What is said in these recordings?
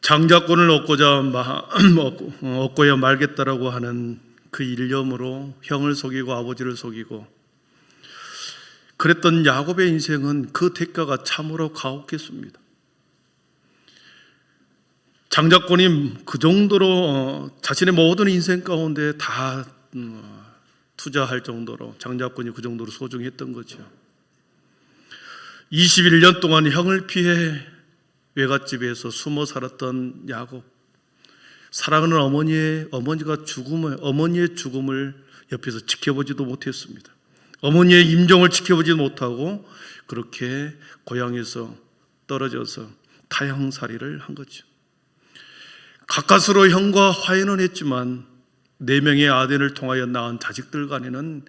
장자권을 얻고야 말겠다라고 하는 그 일념으로 형을 속이고 아버지를 속이고 그랬던 야곱의 인생은 그 대가가 참으로 가혹했습니다. 장자권이 그 정도로 자신의 모든 인생 가운데 다 투자할 정도로, 장자권이 그 정도로 소중했던 거죠. 21년 동안 형을 피해 외갓집에서 숨어 살았던 야곱, 사랑하는 어머니의 죽음을 옆에서 지켜보지도 못했습니다. 어머니의 임종을 지켜보지 못하고 그렇게 고향에서 떨어져서 타향살이를 한 거죠. 가까스로 형과 화해는 했지만 4명의 아들을 통하여 낳은 자식들 간에는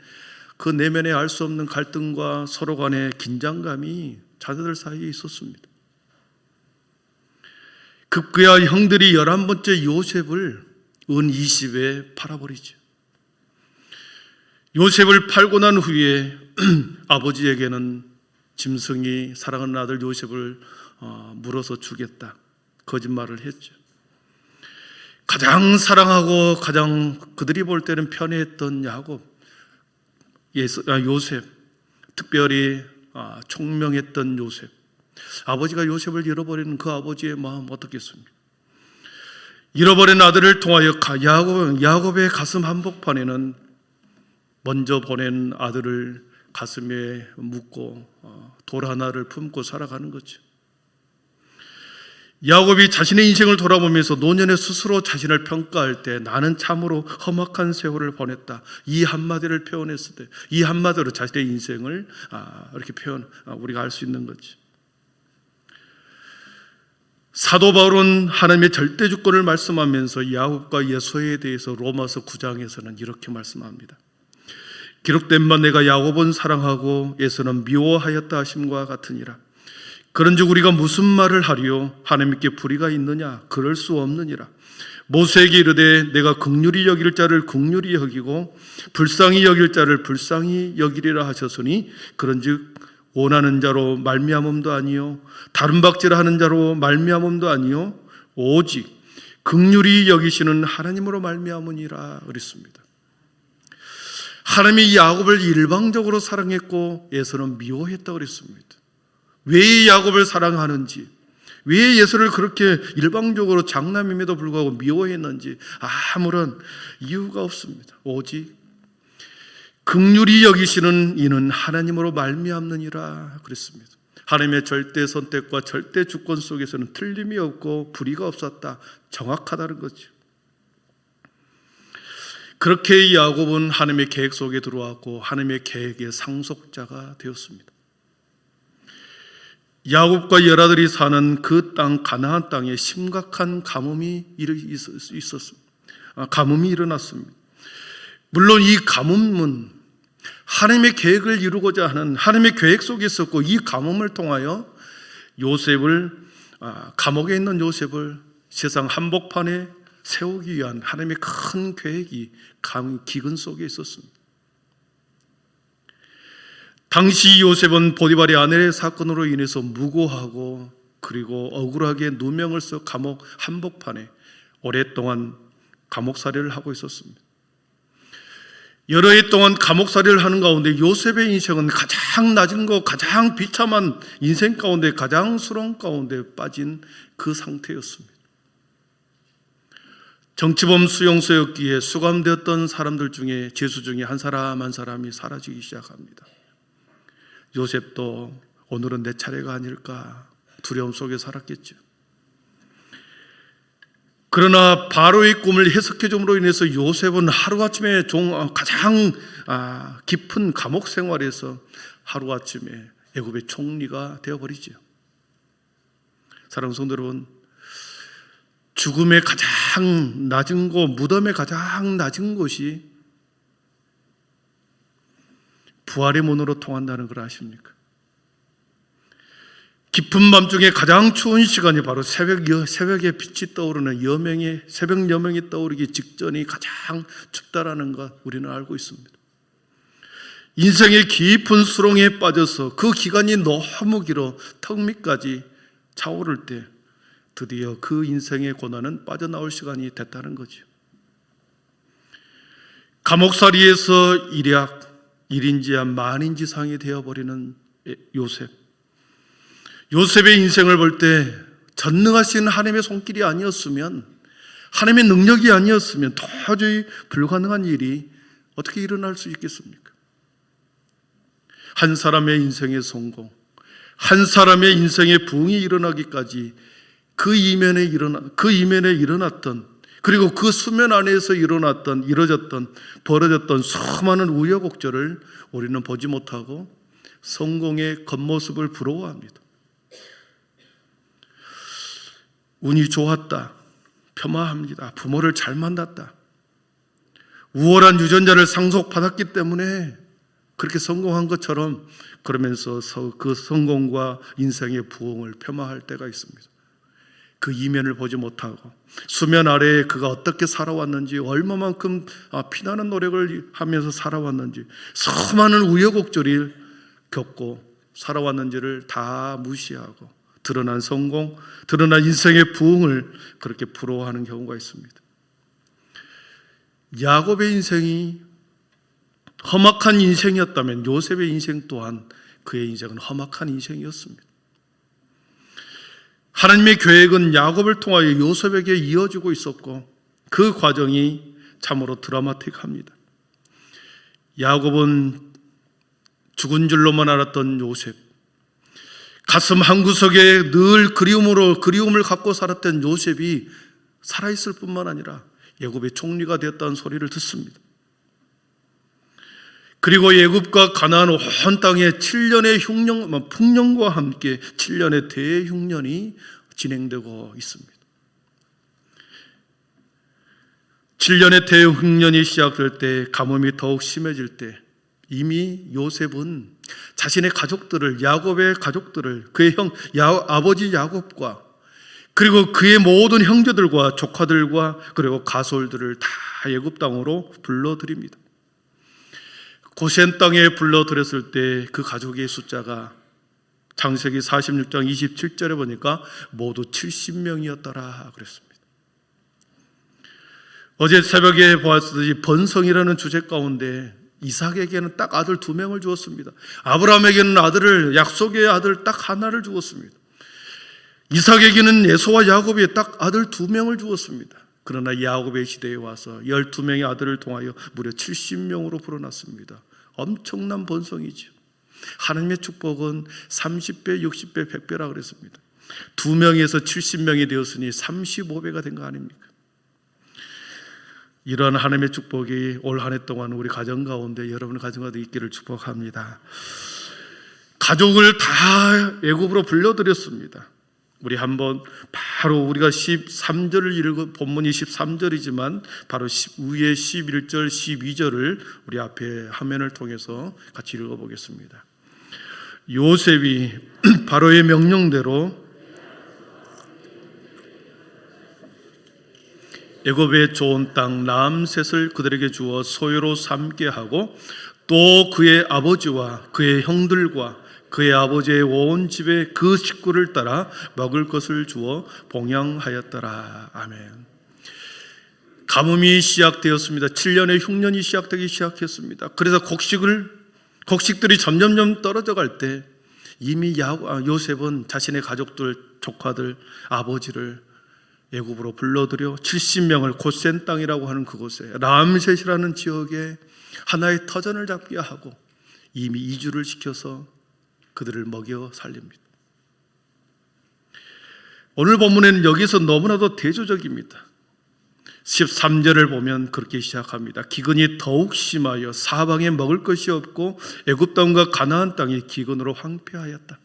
그 내면에 알 수 없는 갈등과 서로 간의 긴장감이 자녀들 사이에 있었습니다. 급기야 형들이 11번째 요셉을 은 20에 팔아버리죠. 요셉을 팔고 난 후에 아버지에게는 짐승이 사랑하는 아들 요셉을 물어서 주겠다 거짓말을 했죠. 가장 사랑하고 가장 그들이 볼 때는 편애했던 요셉, 특별히 총명했던 요셉, 아버지가 요셉을 잃어버리는 그 아버지의 마음 어떻겠습니까? 잃어버린 아들을 통하여 야곱의 가슴 한복판에는 먼저 보낸 아들을 가슴에 묻고 돌 하나를 품고 살아가는 거죠. 야곱이 자신의 인생을 돌아보면서 노년에 스스로 자신을 평가할 때 나는 참으로 험악한 세월을 보냈다, 이 한마디를 표현했을 때 이 한마디로 자신의 인생을 이렇게 우리가 알 수 있는 거죠. 사도 바울은 하나님의 절대 주권을 말씀하면서 야곱과 예수에 대해서 로마서 9장에서는 이렇게 말씀합니다. 기록된 바 내가 야곱은 사랑하고 에서는 미워하였다 하심과 같으니라. 그런즉 우리가 무슨 말을 하리요? 하나님께 불의가 있느냐? 그럴 수 없느니라. 모세에게 이르되 내가 긍휼히 여길 자를 긍휼히 여기고 불쌍히 여길 자를 불쌍히 여기리라 하셨으니 그런즉 원하는 자로 말미암음도 아니요 다른 박질하는 자로 말미암음도 아니요 오직 긍휼히 여기시는 하나님으로 말미암으니라 그랬습니다. 하나님이 야곱을 일방적으로 사랑했고 에서는 미워했다고 그랬습니다. 왜 야곱을 사랑하는지, 왜 예수를 그렇게 일방적으로 장남임에도 불구하고 미워했는지 아무런 이유가 없습니다. 오직 긍휼히 여기시는 이는 하나님으로 말미암느니라 그랬습니다. 하나님의 절대 선택과 절대 주권 속에서는 틀림이 없고 불의가 없었다, 정확하다는 거죠. 그렇게 야곱은 하나님의 계획 속에 들어왔고 하나님의 계획의 상속자가 되었습니다. 야곱과 열아들이 사는 그 땅 가나안 땅에 심각한 가뭄이 일어났습니다. 물론 이 가뭄은 하나님의 계획을 이루고자 하는 하나님의 계획 속에 있었고 이 가뭄을 통하여 감옥에 있는 요셉을 세상 한복판에 세우기 위한 하나님의 큰 계획이 기근 속에 있었습니다. 당시 요셉은 보디발의 아내의 사건으로 인해서 무고하고 그리고 억울하게 누명을 써 감옥 한복판에 오랫동안 감옥살이를 하고 있었습니다. 여러 해 동안 감옥살이를 하는 가운데 요셉의 인생은 가장 낮은 것, 가장 비참한 인생 가운데 가장 수렁 가운데 빠진 그 상태였습니다. 정치범 수용소였기에 수감되었던 사람들 중에 죄수 중에 한 사람 한 사람이 사라지기 시작합니다. 요셉도 오늘은 내 차례가 아닐까 두려움 속에 살았겠죠. 그러나 바로의 꿈을 해석해 줌으로 인해서 요셉은 하루아침에 가장 깊은 감옥 생활에서 하루아침에 애굽의 총리가 되어버리죠. 사랑하는 성도 여러분, 죽음의 가장 낮은 곳, 무덤의 가장 낮은 곳이 부활의 문으로 통한다는 걸 아십니까? 깊은 밤중에 가장 추운 시간이 바로 새벽에 빛이 떠오르는 새벽 여명이 떠오르기 직전이 가장 춥다라는 것 우리는 알고 있습니다. 인생의 깊은 수렁에 빠져서 그 기간이 너무 길어 턱 밑까지 차오를 때 드디어 그 인생의 고난은 빠져나올 시간이 됐다는 거죠. 감옥살이에서 일인지한 만인지상이 되어버리는 요셉. 요셉의 인생을 볼 때 전능하신 하나님의 손길이 아니었으면, 하나님의 능력이 아니었으면 도저히 불가능한 일이 어떻게 일어날 수 있겠습니까? 한 사람의 인생의 성공, 한 사람의 인생의 부흥이 일어나기까지 그 이면에 일어났던, 그리고 그 수면 안에서 벌어졌던 수많은 우여곡절을 우리는 보지 못하고 성공의 겉모습을 부러워합니다. 운이 좋았다, 폄하합니다. 부모를 잘 만났다, 우월한 유전자를 상속받았기 때문에 그렇게 성공한 것처럼, 그러면서 그 성공과 인생의 부흥을 폄하할 때가 있습니다. 그 이면을 보지 못하고 수면 아래에 그가 어떻게 살아왔는지, 얼마만큼 피나는 노력을 하면서 살아왔는지, 수많은 우여곡절을 겪고 살아왔는지를 다 무시하고 드러난 성공, 드러난 인생의 부흥을 그렇게 부러워하는 경우가 있습니다. 야곱의 인생이 험악한 인생이었다면 요셉의 인생 또한, 그의 인생은 험악한 인생이었습니다. 하나님의 계획은 야곱을 통하여 요셉에게 이어지고 있었고, 그 과정이 참으로 드라마틱합니다. 야곱은 죽은 줄로만 알았던 요셉, 가슴 한구석에 늘 그리움을 갖고 살았던 요셉이 살아있을 뿐만 아니라 애굽의 총리가 되었다는 소리를 듣습니다. 그리고 애굽과 가나안 온 땅에 7년의 풍년과 함께 7년의 대흉년이 진행되고 있습니다. 7년의 대흉년이 시작될 때, 가뭄이 더욱 심해질 때, 이미 요셉은 자신의 가족들을, 야곱의 가족들을, 그의 아버지 야곱과 그리고 그의 모든 형제들과 조카들과 그리고 가솔들을 다 애굽 땅으로 불러들입니다. 고센 땅에 불러들였을 때 그 가족의 숫자가 창세기 46장 27절에 보니까 모두 70명이었더라 그랬습니다. 어제 새벽에 보았듯이 번성이라는 주제 가운데 이삭에게는 딱 아들 2명을 주었습니다. 아브라함에게는 약속의 아들 딱 하나를 주었습니다. 이삭에게는 에서와 야곱이 딱 아들 2명을 주었습니다. 그러나 야곱의 시대에 와서 12명의 아들을 통하여 무려 70명으로 불어났습니다. 엄청난 번성이죠. 하나님의 축복은 30배, 60배, 100배라 그랬습니다. 2명에서 70명이 되었으니 35배가 된 거 아닙니까? 이러한 하나님의 축복이 올 한 해 동안 우리 가정 가운데, 여러분의 가정 가운데 있기를 축복합니다. 가족을 다 애굽으로 불러들였습니다. 우리 한번 바로 우리가 13절을 본문이 13절이지만 바로 위에 11절, 12절을 우리 앞에 화면을 통해서 같이 읽어보겠습니다. 요셉이 바로의 명령대로 애굽의 좋은 땅 람셋을 그들에게 주어 소유로 삼게 하고, 또 그의 아버지와 그의 형들과 그의 아버지의 온 집에 그 식구를 따라 먹을 것을 주어 봉양하였더라. 아멘. 가뭄이 시작되었습니다. 7년의 흉년이 시작되기 시작했습니다. 그래서 곡식들이 점점점 떨어져 갈 때 이미 요셉은 자신의 가족들, 조카들, 아버지를 애굽으로 불러들여 70명을 고센 땅이라고 하는 그곳에, 람셋이라는 지역에 하나의 터전을 잡게 하고 이미 이주를 시켜서 그들을 먹여 살립니다. 오늘 본문에는 여기서 너무나도 대조적입니다. 13절을 보면 그렇게 시작합니다. 기근이 더욱 심하여 사방에 먹을 것이 없고 애굽 땅과 가나안 땅이 기근으로 황폐하였다.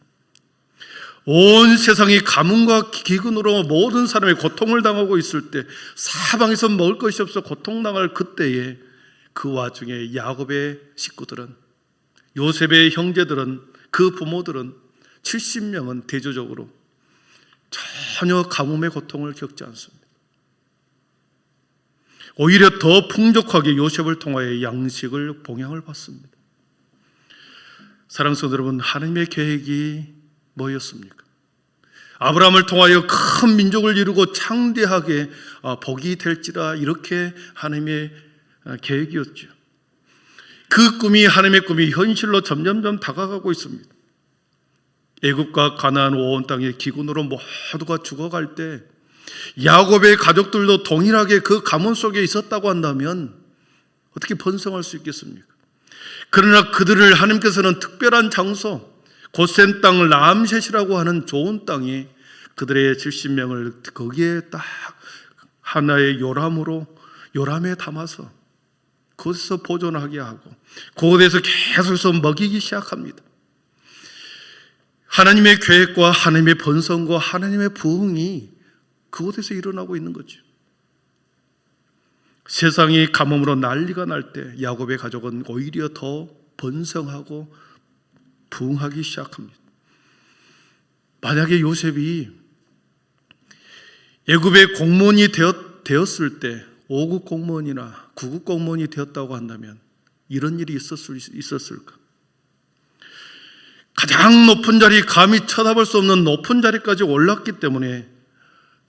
온 세상이 가뭄과 기근으로 모든 사람이 고통을 당하고 있을 때, 사방에서 먹을 것이 없어 고통당할 그때에, 그 와중에 야곱의 식구들은, 요셉의 형제들은, 그 부모들은 70명은 대조적으로 전혀 가뭄의 고통을 겪지 않습니다. 오히려 더 풍족하게 요셉을 통하여 양식을 봉양을 받습니다. 사랑스러운 여러분, 하나님의 계획이 뭐였습니까? 아브라함을 통하여 큰 민족을 이루고 창대하게 복이 될지라, 이렇게 하나님의 계획이었죠. 그 꿈이, 하나님의 꿈이 현실로 점점점 다가가고 있습니다. 애굽과 가나안 온 땅의 기근으로 모두가 죽어갈 때 야곱의 가족들도 동일하게 그 가문 속에 있었다고 한다면 어떻게 번성할 수 있겠습니까? 그러나 그들을 하나님께서는 특별한 장소, 고센 땅 람셋이라고 하는 좋은 땅에 그들의 70명을 거기에 딱 하나의 요람에 담아서 그곳에서 보존하게 하고 그곳에서 계속해서 먹이기 시작합니다. 하나님의 계획과 하나님의 번성과 하나님의 부흥이 그곳에서 일어나고 있는 거죠. 세상이 가뭄으로 난리가 날 때 야곱의 가족은 오히려 더 번성하고 부흥하기 시작합니다. 만약에 요셉이 애굽의 공무원이 되었을 때 5급 공무원이나 9급 공무원이 되었다고 한다면 이런 일이 있었을까? 가장 높은 자리, 감히 쳐다볼 수 없는 높은 자리까지 올랐기 때문에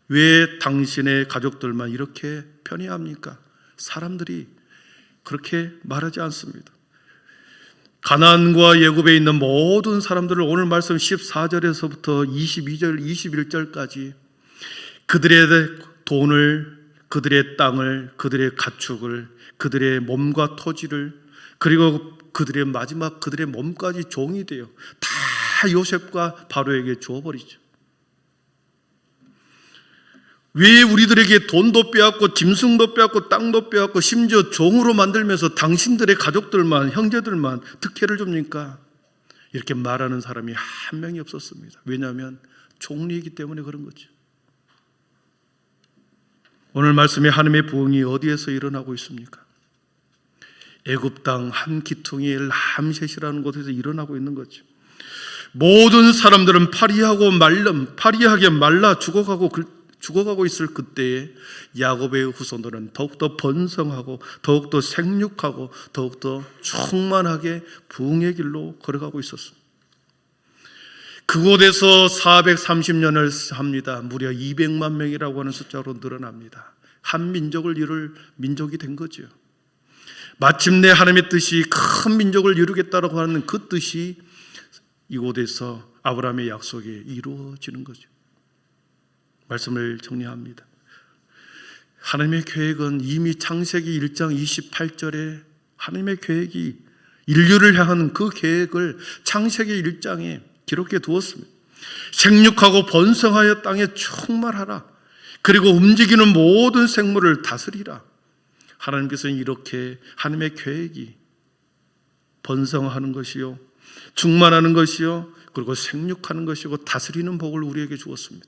왜 당신의 가족들만 이렇게 편애합니까? 사람들이 그렇게 말하지 않습니다. 가나안과 애굽에 있는 모든 사람들을 오늘 말씀 14절에서부터 22절, 21절까지 그들의 돈을, 그들의 땅을, 그들의 가축을, 그들의 몸과 토지를, 그리고 그들의 마지막 그들의 몸까지 종이 되어 다 요셉과 바로에게 주어버리죠. 왜 우리들에게 돈도 빼앗고 짐승도 빼앗고 땅도 빼앗고 심지어 종으로 만들면서 당신들의 가족들만, 형제들만 특혜를 줍니까? 이렇게 말하는 사람이 한 명이 없었습니다. 왜냐하면 종리이기 때문에 그런 거죠. 오늘 말씀에 하나님의 부흥이 어디에서 일어나고 있습니까? 애굽 땅 한 기퉁이 람셋이라는 곳에서 일어나고 있는 거죠. 모든 사람들은 파리하게 말라 죽어가고 있을 그때에 야곱의 후손들은 더욱더 번성하고 더욱더 생육하고 더욱더 충만하게 부흥의 길로 걸어가고 있었습니다. 그곳에서 430년을 합니다. 무려 200만 명이라고 하는 숫자로 늘어납니다. 한 민족을 이룰 민족이 된 거죠. 마침내 하나님의 뜻이 큰 민족을 이루겠다고 하는 그 뜻이 이곳에서 아브라함의 약속이 이루어지는 거죠. 말씀을 정리합니다. 하나님의 계획은 이미 창세기 1장 28절에 하나님의 계획이 인류를 향하는 그 계획을 창세기 1장에 기록해 두었습니다. 생육하고 번성하여 땅에 충만하라. 그리고 움직이는 모든 생물을 다스리라. 하나님께서는 이렇게 하나님의 계획이 번성하는 것이요, 충만하는 것이요, 그리고 생육하는 것이고 다스리는 복을 우리에게 주었습니다.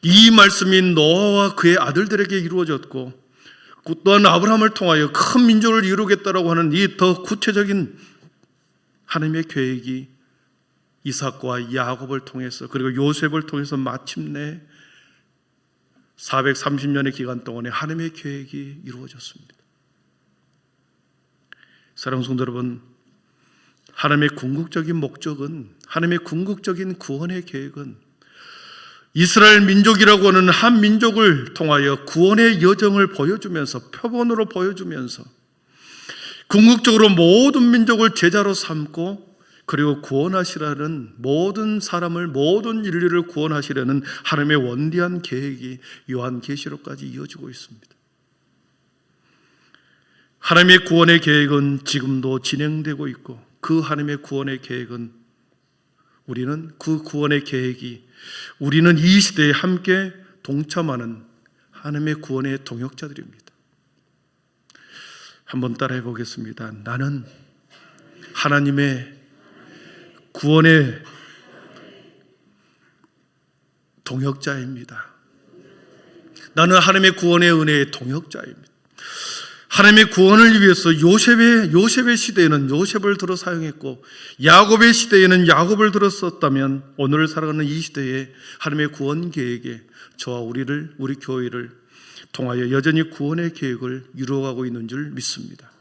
이 말씀이 노아와 그의 아들들에게 이루어졌고 또한 아브라함을 통하여 큰 민족을 이루겠다라고 하는 이 더 구체적인 하나님의 계획이 이삭과 야곱을 통해서 그리고 요셉을 통해서 마침내 430년의 기간 동안에 하나님의 계획이 이루어졌습니다. 사랑하는 성도 여러분, 하나님의 궁극적인 목적은, 하나님의 궁극적인 구원의 계획은 이스라엘 민족이라고 하는 한 민족을 통하여 구원의 여정을 보여주면서, 표본으로 보여주면서 궁극적으로 모든 민족을 제자로 삼고 그리고 구원하시라는, 모든 사람을, 모든 인류를 구원하시려는 하나님의 원대한 계획이 요한계시록까지 이어지고 있습니다. 하나님의 구원의 계획은 지금도 진행되고 있고 그 하나님의 구원의 계획은 우리는 그 구원의 계획이 우리는 이 시대에 함께 동참하는 하나님의 구원의 동역자들입니다. 한번 따라해 보겠습니다. 나는 하나님의 구원의 동역자입니다. 나는 하나님의 구원의 은혜의 동역자입니다. 하나님의 구원을 위해서 요셉의 시대에는 요셉을 들어 사용했고 야곱의 시대에는 야곱을 들어 썼다면 오늘 살아가는 이 시대에 하나님의 구원 계획에 저와 우리 교회를 통하여 여전히 구원의 계획을 이루어가고 있는 줄 믿습니다.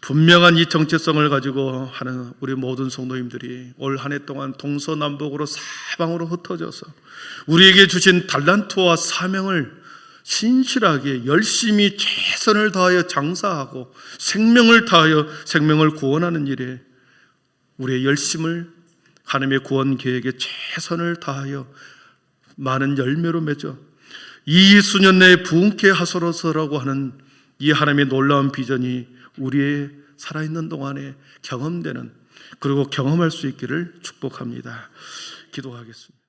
분명한 이 정체성을 가지고 하는 우리 모든 성도님들이 올 한 해 동안 동서남북으로 사방으로 흩어져서 우리에게 주신 달란트와 사명을 신실하게 열심히 최선을 다하여 장사하고 생명을 다하여 생명을 구원하는 일에 우리의 열심을 하나님의 구원 계획에 최선을 다하여 많은 열매로 맺어 이 수년 내에 부흥케 하소서라고 하는 이 하나님의 놀라운 비전이 우리의 살아있는 동안에 경험되는, 그리고 경험할 수 있기를 축복합니다. 기도하겠습니다.